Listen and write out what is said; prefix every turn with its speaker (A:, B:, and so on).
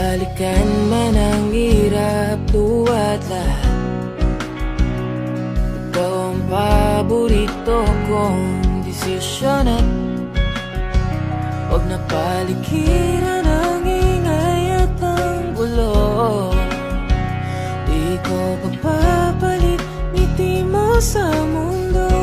A: balikan man ang hirap, tuwa't lahat, ikaw ang paborito kong desisyon. At huwag na paligiran ang ingay at ang gulo. Di ko papapalit ngiti mo sa mundo.